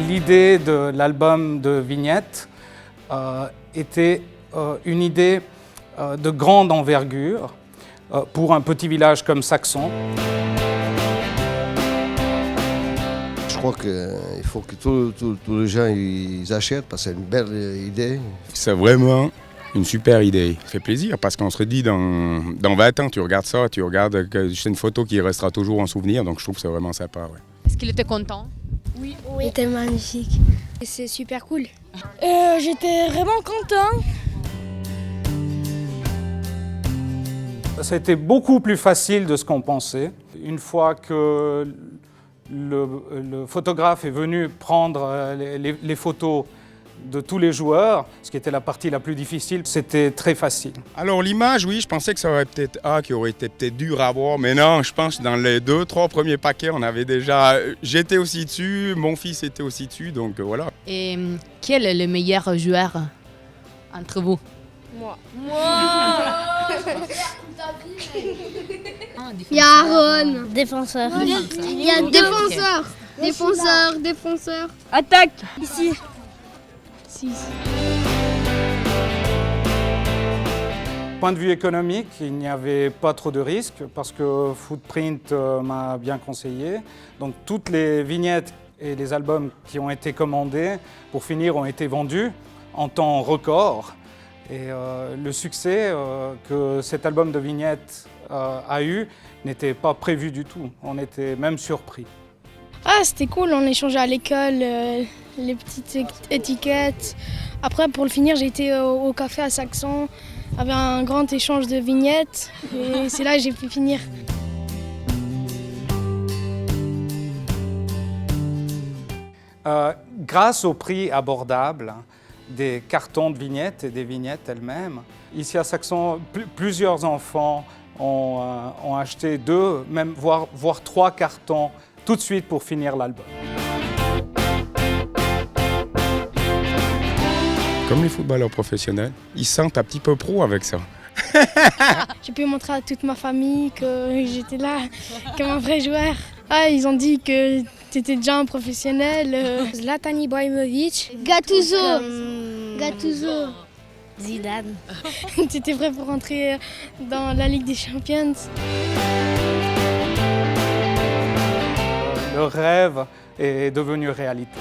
L'idée de l'album de vignettes était une idée de grande envergure pour un petit village comme Saxon. Je crois qu'il faut que tous les gens ils achètent parce que c'est une belle idée. C'est vraiment une super idée. Ça fait plaisir parce qu'on se dit dans 20 ans, tu regardes ça, c'est une photo qui restera toujours en souvenir, donc je trouve que c'est vraiment sympa. Ouais. Est-ce qu'il était content? Oui. C'était magnifique. C'est super cool. J'étais vraiment content. Ça a été beaucoup plus facile de ce qu'on pensait. Une fois que le photographe est venu prendre les photos de tous les joueurs, ce qui était la partie la plus difficile, c'était très facile. Alors l'image, oui, je pensais que ça aurait qui aurait été peut-être dur à avoir, mais non, je pense que dans les 2-3 premiers paquets, on avait déjà... J'étais aussi dessus, mon fils était aussi dessus, donc voilà. Et quel est le meilleur joueur entre vous? Moi. Il y a Aaron. Défenseur. Il y a défenseur. Attaque. Ici. Point de vue économique, il n'y avait pas trop de risques parce que Footprint m'a bien conseillé. Donc toutes les vignettes et les albums qui ont été commandés, pour finir, ont été vendus en temps record. Et le succès que cet album de vignettes a eu n'était pas prévu du tout. On était même surpris. Ah, c'était cool, on échangeait à l'école les petites étiquettes. Après, pour le finir, j'ai été au café à Saxon, avec un grand échange de vignettes. Et c'est là que j'ai pu finir. Grâce au prix abordable des cartons de vignettes et des vignettes elles-mêmes, ici à Saxon, plusieurs enfants ont acheté 2, même voire 3 cartons tout de suite pour finir l'album. Comme les footballeurs professionnels, ils se sentent un petit peu pro avec ça. J'ai pu montrer à toute ma famille que j'étais là comme un vrai joueur. Ah, ils ont dit que tu étais déjà un professionnel. Zlatan Ibrahimovic. Gattuso. Zidane. Tu étais prêt pour rentrer dans la Ligue des Champions. Le rêve est devenu réalité.